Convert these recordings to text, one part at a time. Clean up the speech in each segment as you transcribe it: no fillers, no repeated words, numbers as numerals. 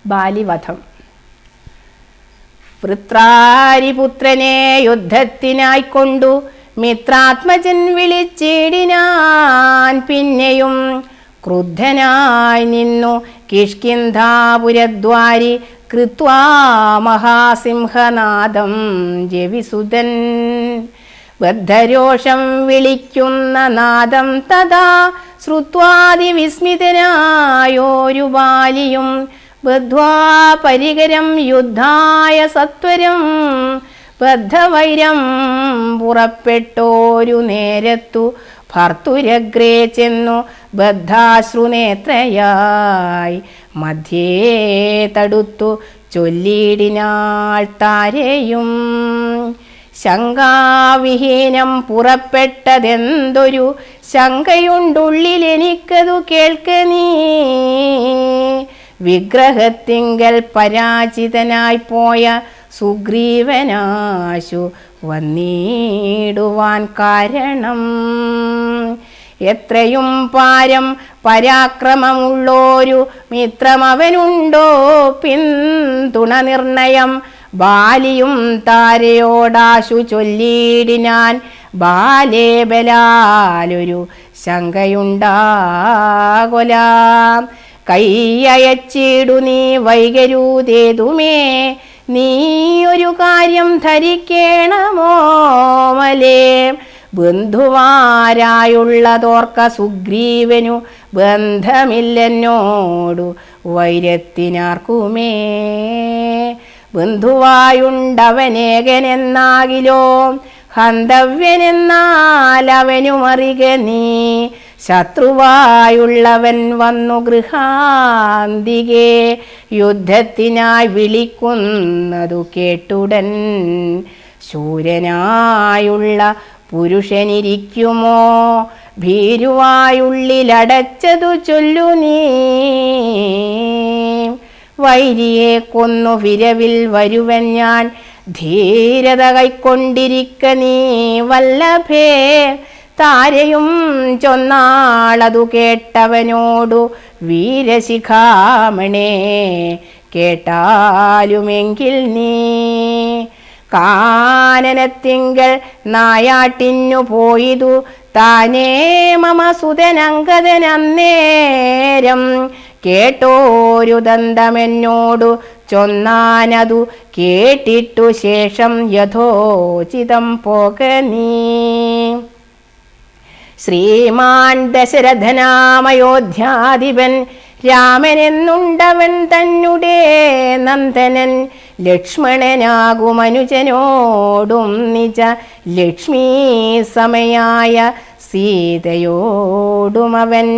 ബാലിവധം. വൃത്രാരിപുത്രനെ യുദ്ധത്തിനായിക്കൊണ്ടു മിത്രാത്മജൻ വിളിച്ചിടിനാൻ. പിന്നെയും ക്രുദ്ധനായി നിന്നു കിഷ്കിന്ധാപുരദ്വാരി കൃത്വാ മഹാസിംഹനാദം ജവിസുതൻ. ബദ്ധരോഷം വിളിക്കുന്ന നാദം തഥാ ശ്രുത്വാതിവിസ്മിതനായോരു ബാലിയും ബദ്ധ്വാ പരികരം യുദ്ധായ സത്വരം. ബദ്ധവൈരം പുറപ്പെട്ടോരു നേരത്തു ഭർത്തുരഗ്രേ ചെന്നു ബദ്ധാശ്രുനേത്രയായി മധ്യേ തടുത്തു ചൊല്ലിയിടിനാൾ താരെയും. ശങ്കാവിഹീനം പുറപ്പെട്ടതെന്തൊരു ശങ്കയുണ്ടുള്ളിലെനിക്കതു കേൾക്ക നീ. വിഗ്രഹത്തിങ്കൽ പരാജിതനായി പോയ സുഗ്രീവനാശു വന്നിടുവാൻ കാരണം. എത്രയും പാരം പരാക്രമമുള്ളോരു മിത്രമവനുണ്ടോ പിന്തുണ നിർണയം. ബാലിയും താരയോടാശു ചൊല്ലിയിടിനാൻ. ബാലേ ബലാലൊരു ശങ്കയുണ്ടാകൊലാം. കൈയച്ചിടു നീ വൈകരുതേതുമേ. നീയൊരു കാര്യം ധരിക്കേണമോ മലേ. ബന്ധുവാരായുള്ളതോർക്ക സുഗ്രീവനു ബന്ധമില്ലെന്നോടു വൈരത്തിനാർക്കുമേ. ബന്ധുവായുണ്ടവനേകനെന്നാകിലോ ഹന്തവ്യനെന്നാൽ അവനുമറിക നീ. ശത്രുവായുള്ളവൻ വന്നു ഗൃഹാന്തികെ യുദ്ധത്തിനായി വിളിക്കുന്നതു കേട്ടുടൻ. ശൂരനായുള്ള പുരുഷനിരിക്കുമോ ഭീരുവായുള്ളിലടച്ചതു ചൊല്ലു നീ. വൈരിയെ കൊന്നു വിരവിൽ വരുവൻ ഞാൻ. ധീരത കൈക്കൊണ്ടിരിക്ക നീ വല്ലഭേ. താരയും ചൊന്നാളതു കേട്ടവനോടു വീരശിഖാമണേ കേട്ടാലുമെങ്കിൽ നീ. കാനനത്തിങ്കൽ നായാട്ടിന്നു പോയിതു താനേ മമ സുതനങ്കദനന്നേരം. കേട്ടോരു ദന്തമെന്നോടു ചൊന്നാനതു കേട്ടിട്ടു ശേഷം യഥോചിതം പോക നീ. ശ്രീമാൻ ദശരഥനാമയോധ്യാധിപൻ രാമനെന്നുണ്ടവൻ തന്നുടേ നന്ദനൻ. ലക്ഷ്മണനാകുമനുജനോടും നിജ ലക്ഷ്മീ സമയായ സീതയോടുമവൻ.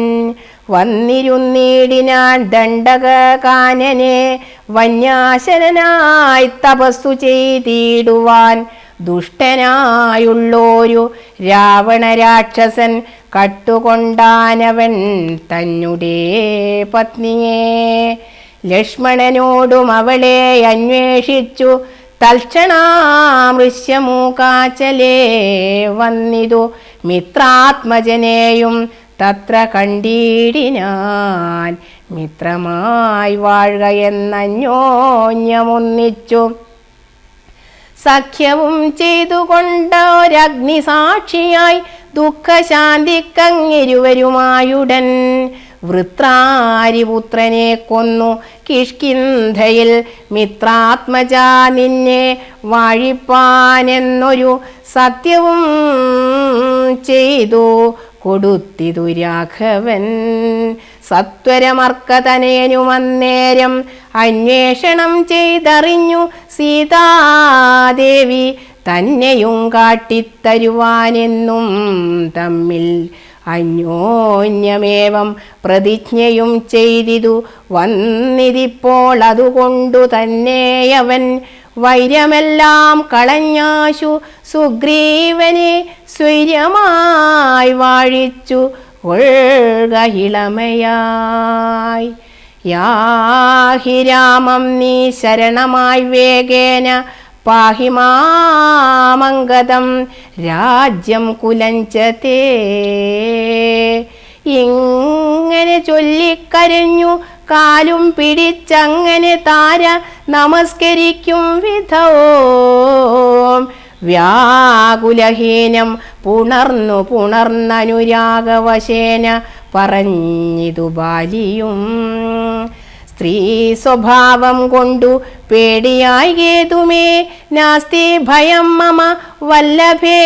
വന്നിരുന്നീടിനാൻ ദണ്ഡകാനനെ വന്യാശനായി തപസ്സു ചെയ്തിടുവാൻ. ദുഷ്ടനായുള്ളോരു രാവണരാക്ഷസൻ കട്ടുകൊണ്ടാനവൻ തന്നെ പത്നിയെ. ലക്ഷ്മണനോടും അവളെ അന്വേഷിച്ചു തൽക്ഷണാമൃശ്യമൂകാചലേ വന്നിതു. മിത്രാത്മജനെയും തത്ര കണ്ടിടിനാൻ. മിത്രമായി വാഴുക എന്നന്യോന്യമൊന്നിച്ചു സഖ്യവും ചെയ്തുകൊണ്ടൊരഗ്നിസാക്ഷിയായി ദുഃഖശാന്തിക്കങ്ങിരുവരുമായുടൻ. വൃത്രാരിപുത്രനെ കൊന്നു കിഷ്കിന്ധയിൽ മിത്രാത്മജാ നിന്നെ വാഴിപ്പാനെന്നൊരു സത്യവും ചെയ്തു കൊടുത്തിതു രാഘവൻ. സത്വരമർക്കതനയനുമന്നേരം അന്വേഷണം ചെയ്തറിഞ്ഞു സീതാദേവി തന്നെയും കാട്ടിത്തരുവാനെന്നും തമ്മിൽ അന്യോന്യമേവം പ്രതിജ്ഞയും ചെയ്തിതു വന്നിതിപ്പോൾ. അതുകൊണ്ടു തന്നെയവൻ വൈര്യമെല്ലാം കളഞ്ഞാശു സുഗ്രീവനെ സ്വൈര്യമായി വാഴിച്ചു കൊൾകയിളമയായി. യാഹി രാമം നീ ശരണമായി വേഗേന പാഹി മാമംഗതം രാജ്യം കുലഞ്ചതേ. ഇങ്ങനെ ചൊല്ലിക്കരഞ്ഞു കാലും പിടിച്ചങ്ങനെ താര നമസ്കരിക്കും വിധവും വ്യാകുലഹീനം പുണർന്നനുരാഗവശേന പറഞ്ഞിതു ബാലിയും. സ്ത്രീ സ്വഭാവം കൊണ്ടു പേടിയായി കേതുമേ നാസ്തി ഭയം മമ വല്ലഭേ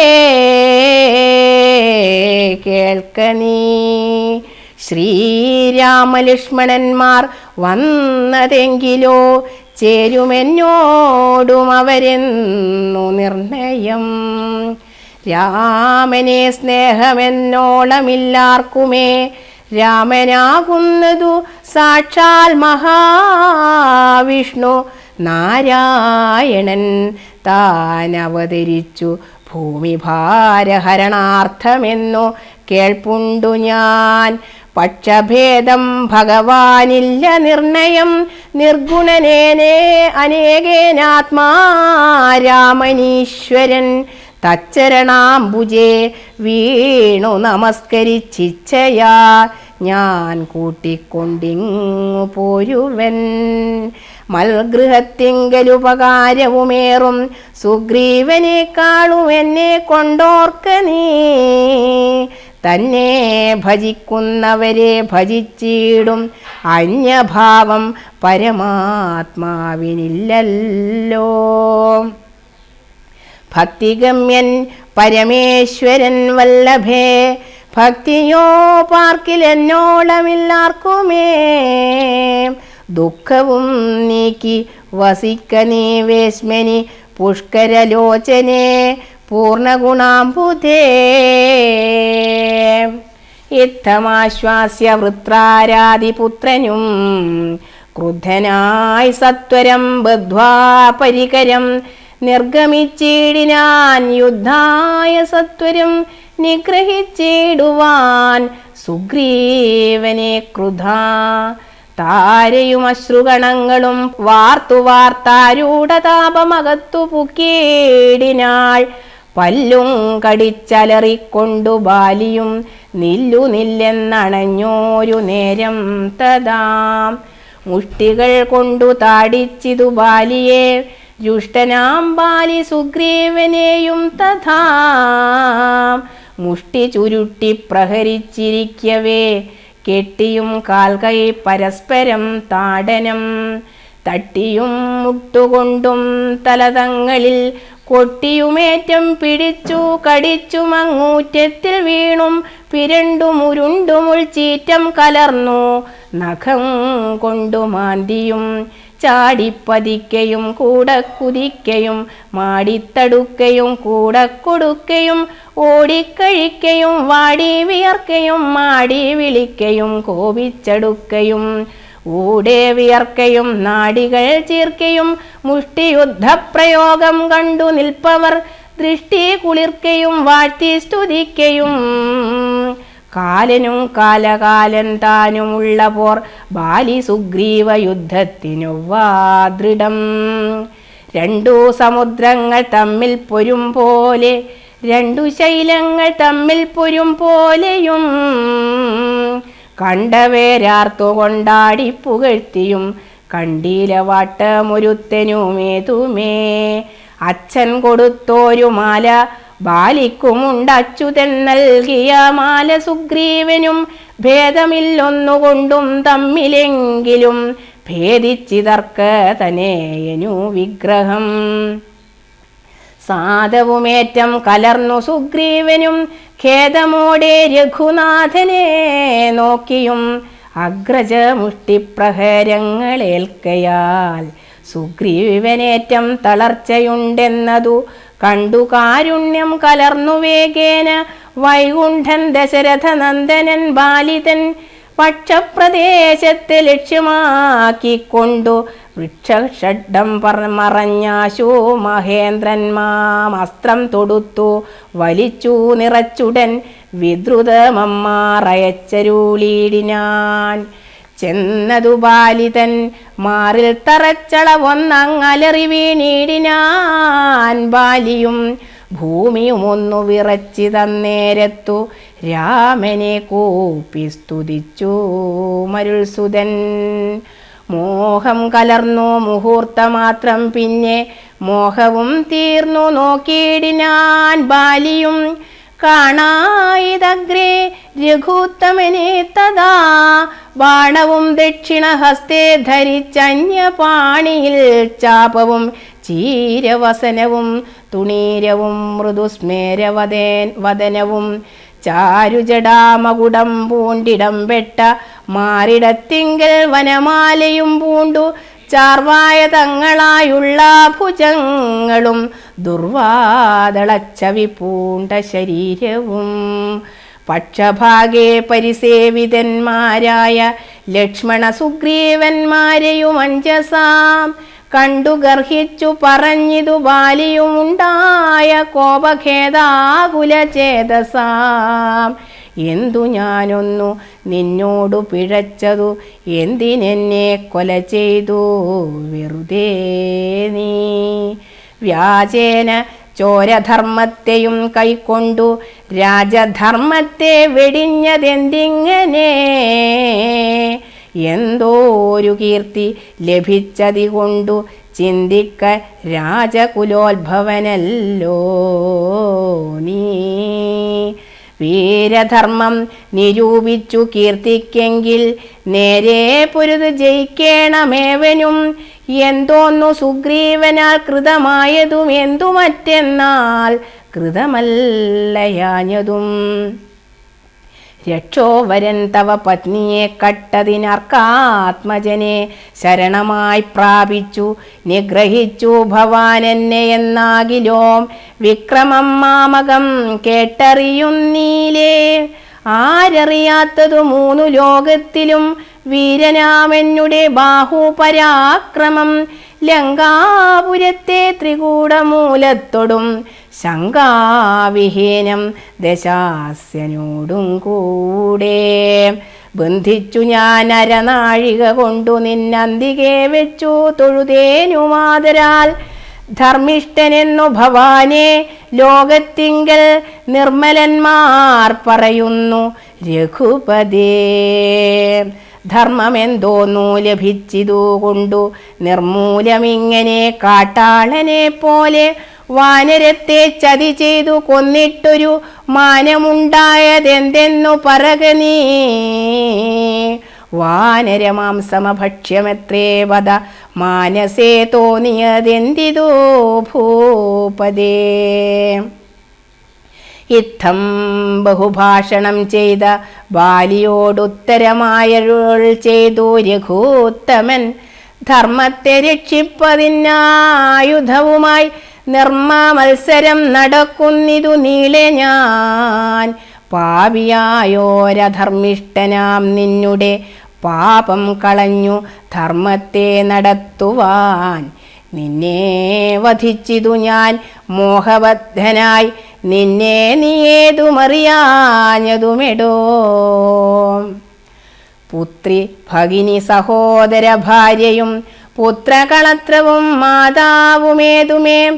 കേൾക്ക നീ. ശ്രീരാമലക്ഷ്മണന്മാർ വന്നതെങ്കിലോ ചേരുമെന്നോടും അവരെന്നു നിർണയം. രാമനെ സ്നേഹമെന്നോളമില്ലാർക്കുമേ രാമനാകുന്നതു സാക്ഷാൽ മഹാവിഷ്ണു നാരായണൻ താൻ അവതരിച്ചു ഭൂമിഭാരഹരണാർത്ഥമെന്നു കേൾപ്പുണ്ടു ഞാൻ. പക്ഷഭേദം ഭഗവാനില്ല നിർണയം നിർഗുണനേനേ അനേകേനാത്മാ രാമനീശ്വരൻ തച്ചരണാംബുജേ വീണു നമസ്കരിച്ചിച്ഛയാ ഞാൻ കൂട്ടിക്കൊണ്ടിങ്ങു പോരുവൻ. മൽഗൃഹത്തിങ്കലുപകാരവുമേറും സുഗ്രീവനേക്കാളും എന്നെ കൊണ്ടോർക്ക നീ. തന്നെ ഭജിക്കുന്നവരെ ഭജിച്ചിടും അന്യഭാവം പരമാത്മാവിനില്ലല്ലോ. ഭക്തിഗമ്യൻ പരമേശ്വരൻ വല്ലഭേ ഭക്തിയോ പാർക്കിലെന്നോളമില്ലാർക്കുമേ. ദുഃഖവും നീക്കി വസിക്ക നീ വേശ്മനി പുഷ്കരലോചനെ പൂർണ്ണഗുണാംബുധേ. ഇത്തമാശ്വാസ്യ വൃത്രാരാദിപുത്രനും ക്രുദ്ധനായി സത്വരം ബദ്ധ്വാ പരികരം നിർഗമിച്ചിടിനാൻ യുദ്ധായ സത്വരം നിഗ്രഹിച്ചിടുവാൻ സുഗ്രീവനെ ക്രുധാ. താരയും അശ്രുഗണങ്ങളും വാർത്താരൂഢതാപമകത്തു പുക്കീടിനാൾ. പല്ലും കടിച്ചലറിക്കൊണ്ടു ബാലിയും നില്ലെന്നണഞ്ഞോരു നേരം തഥാ. മുഷ്ടികൾ കൊണ്ടു താടിച്ചിതു ബാലിയെ ജുഷ്ടനാം ബാലി സുഗ്രീവനെയും തഥാ. മുഷ്ടി ചുരുട്ടി പ്രഹരിച്ചിരിക്കവേ കെട്ടിയും കാൽകൈ പരസ്പരം താടനം. തട്ടിയും മുട്ടുകൊണ്ടും തലതങ്ങളിൽ കൊട്ടിയുമേറ്റം പിടിച്ചു കടിച്ചുമങ്ങൂറ്റത്തിൽ വീണും പിരണ്ടുമുരുണ്ടുമുൾച്ചീറ്റം കലർന്നു. നഖം കൊണ്ടു മാന്തിയും ചാടിപ്പതിക്കയും കൂടെ കുതിക്കയും മാടിത്തടുക്കയും കൂടെ കൊടുക്കയും ഓടിക്കഴിക്കയും വാടി വിയർക്കയും മാടി വിളിക്കയും കോപിച്ചടുക്കയും ഊടെ വിയർക്കയും നാടികൾ ചീർക്കയും മുഷ്ടിയുദ്ധപ്രയോഗം കണ്ടു നിൽപ്പവർ ദൃഷ്ടി കുളിർക്കയും വാഴ്ത്തി സ്തുതിക്കയും. കാലനും കാലകാലൻ താനുമുള്ള പോർ ബാലി സുഗ്രീവ യുദ്ധത്തിനൊവ്വാ ദൃഢം. രണ്ടു സമുദ്രങ്ങൾ തമ്മിൽ പൊരും പോലെ രണ്ടു ശൈലങ്ങൾ തമ്മിൽ പൊരും പോലെയും കണ്ടവേരാർത്തു കൊണ്ടാടി പുകഴ്ത്തിയും കണ്ടീല വാട്ടമൊരുത്തനുമേതുമേ. അച്ഛൻ കൊടുത്തോരു മാല ബാലിക്കുമുണ്ടച്യുതൻ നൽകിയ മാല സുഗ്രീവനും ഭേദമില്ലൊന്നുകൊണ്ടും തമ്മിലെങ്കിലും ഭേദിച്ചിതർക്ക തനേയനു വിഗ്രഹം. സാധവുമേറ്റം കലർന്നു സുഗ്രീവനും ഖേദമോടെ രഘുനാഥനെ നോക്കിയും അഗ്രജമുഷ്ടിപ്രഹരങ്ങളേൽക്കയാൽ സുഗ്രീവനേറ്റം തളർച്ചയുണ്ടെന്നതു കണ്ടു കാരുണ്യം കലർന്നു വേഗേന വൈകുണ്ഠൻ ദശരഥനന്ദനൻ ബാലിതൻ പക്ഷപ്രദേശത്തെ ലക്ഷ്യമാക്കിക്കൊണ്ടു വൃക്ഷഷഡ്ഡം മറഞ്ഞാശു മഹേന്ദ്രന്മാമസ്ത്രം തൊടുത്തു വലിച്ചു നിറച്ചുടൻ വിദ്രുതമമ്മാറയച്ചരുളീടിനാൻ. ചെന്നതു ബാലിതൻ മാറിൽ തറച്ചളവൊന്നങ്ങലറി വീണിടിനാൻ. ബാലിയും ഭൂമിയുമൊന്നു വിറച്ചി തന്നേരത്തു രാമനെ കൂപ്പി സ്തുതിച്ചു മരുൾസുതൻ. മോഹം കലർന്നു മുഹൂർത്തമാത്രം, പിന്നെ മോഹവും തീർന്നു നോക്കിയിടിനാൻ ബാലിയും. കാണായിതഗ്രേ രഘുത്തമനെ തഥാ ബാണവും ദക്ഷിണഹസ്തേ ധരിച്ചന്യപാണിയിൽ ചാപവും ചീരവസനവും തുണീരവും മൃദുസ്മേരവദനവും ചാരുജടാമകുടം പൂണ്ടിടം വെട്ട മാറിടത്തിങ്കൽ വനമാലയും പൂണ്ടു ചാർവായ തങ്ങളായുള്ള ഭുജങ്ങളും ദുർവാദളച്ചവി പൂണ്ട ശരീരവും പക്ഷഭാഗേ പരിസേവിതന്മാരായ ലക്ഷ്മണ സുഗ്രീവന്മാരെയും അഞ്ജസാം കണ്ടു ഗർഹിച്ചു പറഞ്ഞിതു ബാലിയുമുണ്ടായ കോപഖേദാകുലചേതസാം. എന്തു ഞാനൊന്നു നിന്നോടു പിഴച്ചതു, എന്തിനെന്നെ കൊല ചെയ്തു വെറുതെ നീ. വ്യാജേന ചോരധർമ്മത്തെയും കൈക്കൊണ്ടു രാജധർമ്മത്തെ വെടിഞ്ഞതെന്തിങ്ങനെ. എന്തോരു കീർത്തി ലഭിച്ചതികൊണ്ടു ചിന്തിക്ക രാജകുലോത്ഭവനല്ലോ നീ. വീരധർമ്മം നിരൂപിച്ചു കീർത്തിക്കെങ്കിൽ നേരെ പൊരുത് ജയിക്കേണമേവനും. എന്തോന്നു സുഗ്രീവനാൽ കൃതമായതും എന്തു മറ്റെന്നാൽ കൃതമല്ലയാഞ്ഞതും. രക്ഷോവരൻ തവ പത്നിയെ കട്ടതിനർക്കാത്മജനെ ശരണമായി പ്രാപിച്ചു നിഗ്രഹിച്ചു ഭവാനെന്നെ എന്നാകിലോം വിക്രമം മാമകം കേട്ടറിയുന്നീലേ. ആരറിയാത്തതു മൂന്നു ലോകത്തിലും വീരനാമെന്നുടെ ബാഹുപരാക്രമം. ലങ്കാപുരത്തെ ത്രികൂടമൂലത്തൊടും ശങ്കാവിഹീനം ദശാസ്യനോടും കൂടെ ബന്ധിച്ചു ഞാൻ അരനാഴിക കൊണ്ടു നിന്നന്തികെ വെച്ചു തൊഴുതേനുമാതരാൽ. ധർമ്മിഷ്ഠനെന്നു ഭവാനെ ലോകത്തിങ്കൽ നിർമ്മലന്മാർ പറയുന്നു രഘുപതേ. ധർമ്മമെന്തോന്നു ലഭിച്ചിതു കൊണ്ടു നിർമൂലമിങ്ങനെ കാട്ടാളനെ പോലെ വാനരത്തെ ചതി ചെയ്തു കൊന്നിട്ടൊരു മാനമുണ്ടായതെന്തെന്നു പറക നീ. വാനരമാംസമഭക്ഷ്യമെത്രേ വദ മാനസേ തോന്നിയതെന്തിതോ ഭൂപദേ. ഇത്തം ബഹുഭാഷണം ചെയ്ത ബാലിയോടുത്തരമായരുൾ ചെയ്തു രഘുത്തമൻ. ധർമ്മത്തെ രക്ഷിപ്പതിനായുധവുമായി നിർമ്മമത്സരം നടക്കുന്നിതു നീളെ ഞാൻ. പാപിയായോരധർമ്മിഷ്ഠനാം നിന്നുടെ പാപം കളഞ്ഞു ധർമ്മത്തെ നടത്തുവാൻ. നിന്നെ വധിച്ചിതു ഞാൻ മോഹബദ്ധനായി, നിന്നെ നീയേതുമറിയാഞ്ഞതുമെടോ. പുത്രി ഭഗിനി സഹോദര ഭാര്യയും പുത്രകളത്രവും മാതാവുമേതുമേ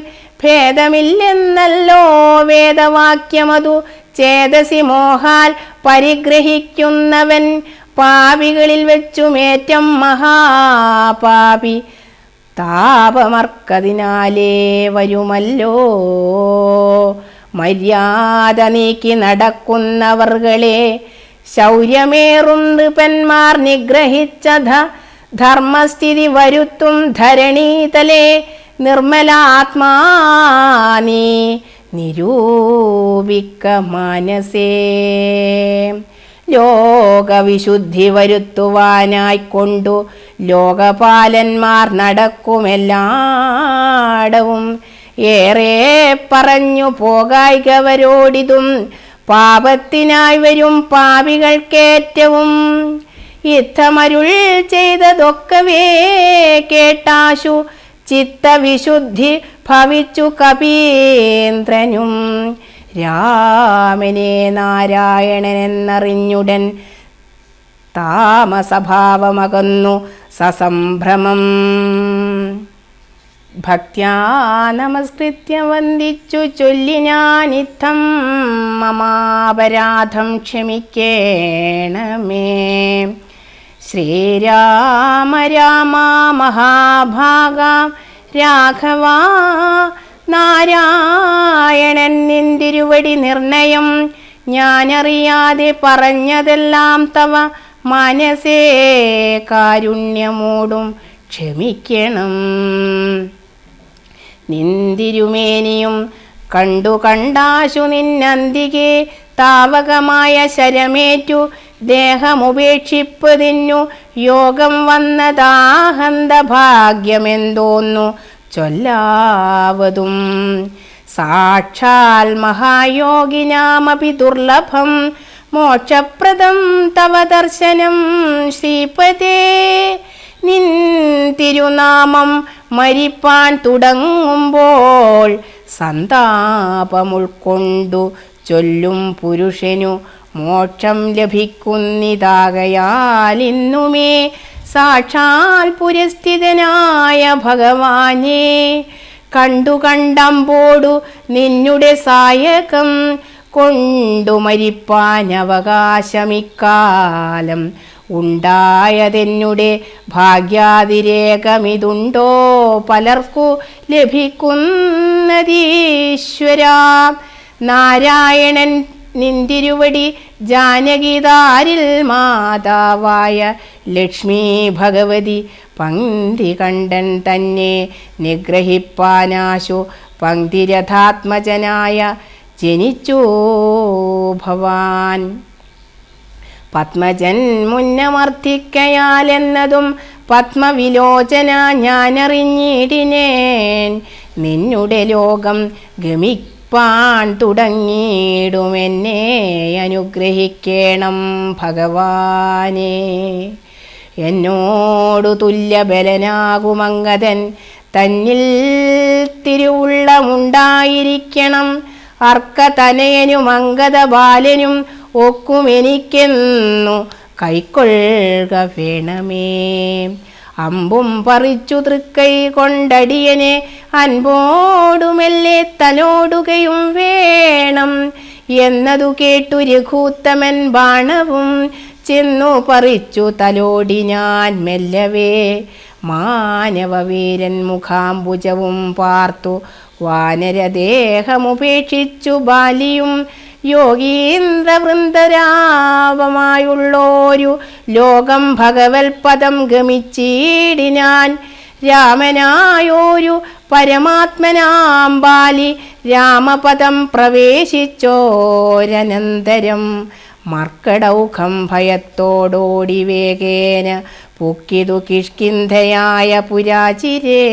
ഭേദമില്ലെന്നല്ലോ വേദവാക്യമതു. ചേതസി മോഹാൽ പരിഗ്രഹിക്കുന്നവൻ പാപികളിൽ വെച്ചുമേറ്റം മഹാപാപി. താപമർക്കതിനാലേ വരുമല്ലോ. മര്യാദ നീക്കി നടക്കുന്നവർകളെ ശൗര്യമേറും നൃപന്മാർ നിഗ്രഹിച്ച ധർമ്മസ്ഥിതി വരുത്തും ധരണീതലേ. നിർമ്മലാത്മാനീ നിരൂപിക്ക മാനസേ. ലോകവിശുദ്ധി വരുത്തുവാനായിക്കൊണ്ടു ലോകപാലന്മാർ നടക്കുമെല്ലാടവും. ഏറെ പറഞ്ഞു പോകായികവരോടിതും പാപത്തിനായി വരും പാപികൾക്കേറ്റവും. യുദ്ധമരുൾ ചെയ്തതൊക്കവേ കേട്ടാശു ചിത്തവിശുദ്ധി ഭവിച്ചു കപീന്ദ്രനും. രാമനെ നാരായണനെന്നറിഞ്ഞുടൻ താമസഭാവമകന്നു സസംഭ്രമം. ഭക്ത്യാ നമസ്കൃത്യ വന്ദിച്ചു ചൊല്ലി ഞാനിത്തം മമാപരാധം ക്ഷമിക്കേണമേ. ശ്രീരാമ രാമ മഹാഭാഗ രാഘവ നാരായണൻ നിന്തിരുവടി നിർണയം ഞാനറിയാതെ പറഞ്ഞതെല്ലാം തവ മനസ്സേ കാരുണ്യമോടും ക്ഷമിക്കണം. നിന്തിരുമേനിയും കണ്ടു കണ്ടാശു നിന്നന്തികെ താവകമായ ശരമേറ്റു ദേഹമുപേക്ഷിപ്പതിന്നു യോഗം വന്നതാഹന്ത ഭാഗ്യമെന്തോന്നു ചൊല്ലാവതും. സാക്ഷാൽ മഹായോഗിനാമപി ദുർലഭം മോക്ഷപ്രദം തവ ദർശനം ശ്രീപതേ. നിൻ തിരുനാമം മരിപ്പാൻ തുടങ്ങുമ്പോൾ സന്താപമുൾക്കൊണ്ടു ചൊല്ലും പുരുഷനു മോക്ഷം ലഭിക്കുന്നിതാകയാൽ ഇന്നുമേ സാക്ഷാൽ പുരസ്ഥിതനായ ഭഗവാനെ കണ്ടു കണ്ടമ്പോടു നിന്നുടെ സായകം കൊണ്ടു മരിപ്പാൻ അവകാശമിക്കാലം ഉണ്ടായതെന്നുടെ ഭാഗ്യാതിരേകമിതുണ്ടോ പലർക്കു ലഭിക്കുന്നതീശ്വര. നാരായണൻ നിന്തിരുവടി ജാനകിതാരിൽ മാതാവായ ലക്ഷ്മി ഭഗവതി പങ്ക്തി കണ്ടൻ തന്നെ നിഗ്രഹിപ്പാനാശു പങ്ക്തിരഥാത്മജനായ ജനിച്ചു ഭവാൻ. പത്മജൻ മുന്നമർത്ഥിക്കയാലെന്നതും പത്മവിലോചന ഞാനറിഞ്ഞിടിനേൻ. നിന്നുടെ ലോകം ഗമിപ്പാൻ തുടങ്ങിയിടുമെന്നെ അനുഗ്രഹിക്കണം ഭഗവാനെ. എന്നോടു തുല്യബലനാകുമംഗതൻ തന്നിൽ തിരുവുള്ളമുണ്ടായിരിക്കണം. അർക്കതനയനും അംഗത ബാലനും ഒക്കുമെനിക്കെന്നു കൈക്കൊള്ളുക വേണമേ. അമ്പും പറിച്ചു തൃക്കൈ കൊണ്ടടിയനെ അൻപോടുമെല്ലെ തലോടുകയും വേണം എന്നതു കേട്ടു രഘൂത്തമൻ ബാണവും ചെന്നു പറിച്ചു തലോടി ഞാൻ മെല്ലവേ. മാനവവീരൻ മുഖാംബുജവും പാർത്തു വാനരദേഹമുപേക്ഷിച്ചു ബാലിയും യോഗീന്ദ്രവൃന്ദരാവമായുള്ളോരു ലോകം ഭഗവത്പദം ഗമിച്ചിടിനാൻ. രാമനായോരു പരമാത്മനാം ബാലി രാമപദം പ്രവേശിച്ചോരനന്തരം മർക്കടൗഖം ഭയത്തോടോടി വേഗേന പൊക്കിതു കിഷ്കിന്ധയായ പുരാചിരേ.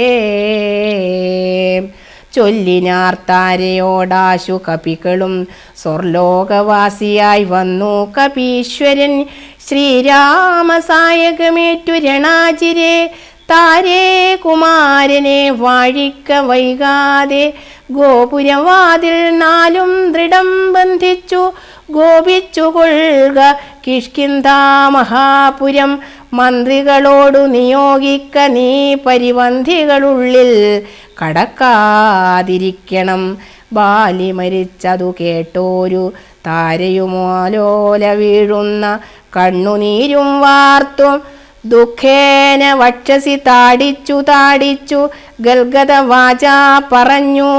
ചൊല്ലിനാർത്താരയോടാശു കപികളും സ്വർലോകവാസിയായി വന്നു കപീശ്വരൻ. ശ്രീരാമസായകമേറ്റു രണാചിരേ താരേ കുമാരനെ വാഴിക്ക വൈകാതെ ഗോപുരവാതിൽ നാലും ദൃഢം ബന്ധിച്ചു ഗോപിച്ചു കൊള്ളുക കിഷ്കിന്ധാ മഹാപുരം. മന്ത്രികളോടു നിയോഗിക്ക നീ പരിവന്ധികളുള്ളിൽ കടക്കാതിരിക്കണം. ബാലി മരിച്ചതു കേട്ടോരു താരയുമോലോല വീഴുന്ന കണ്ണുനീരും വാർത്തു ദുഃഖേന വക്ഷസി താടിച്ചു താടിച്ചു ഗൽഗത വാച പറഞ്ഞു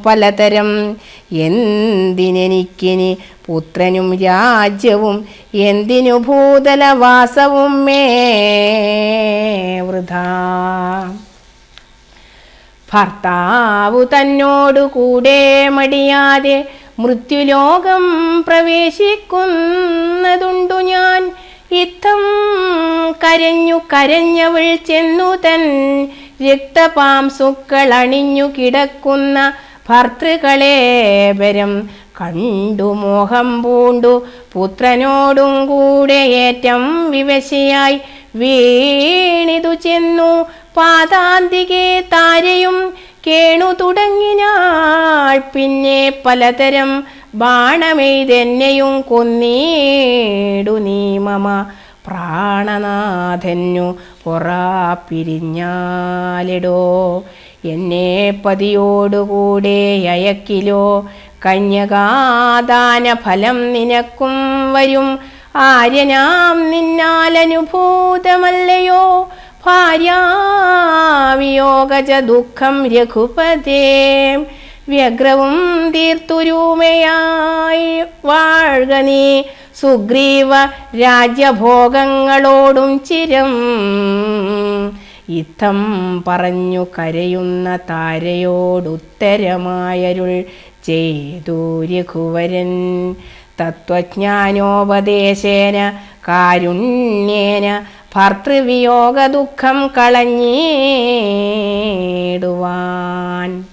പലതരം. എന്തിനെനിക്കിനി പുത്രനും രാജ്യവും എന്തിനു ഭൂതലവാസവും മേ വൃഥാ. ഭർത്താവു തന്നോടു കൂടെ മടിയാതെ മൃത്യുലോകം പ്രവേശിക്കുന്നതുണ്ടു ഞാൻ. ഇത്തം കരഞ്ഞു കരഞ്ഞവൾ ചെന്നു തൻ രക്തപാംസുക്കൾ അണിഞ്ഞു കിടക്കുന്ന ഭർത്തൃകളേവരം കണ്ടു മോഹം പൂണ്ടു പുത്രനോടും കൂടെ ഏറ്റം വിവശയായി വീണിതു ചെന്നു പാതാന്തികെ താരയും കേണു തുടങ്ങിനാൾ. പിന്നെ പലതരം ബാണമെയ്തെന്നെയും കൊന്നീടു നീ മമ പ്രാണനാഥനു പൊറാ പിരിഞ്ഞാലിടോ. എന്നെ പതിയോടുകൂടെ അയക്കിലോ കന്യകാദാന ഫലം നിനക്കും വരും. ആര്യനാം നിന്നാലനുഭൂതമല്ലയോ ഭാര്യാവിയോഗജ ദുഃഖം രഘുപതേ. വ്യഗ്രവും തീർത്തുരൂമയായി വാഴ്ക നീ സുഗ്രീവ രാജ്യഭോഗങ്ങളോടും ചിരം. ഇത്തം പറഞ്ഞു കരയുന്ന താരയോടുത്തരമായരുൾ ചെയ്തു രഘുവരൻ. തത്വജ്ഞാനോപദേശേന കാരുണ്യേന ഭർതൃവിയോഗ ദുഃഖം കളഞ്ഞിടുവാൻ.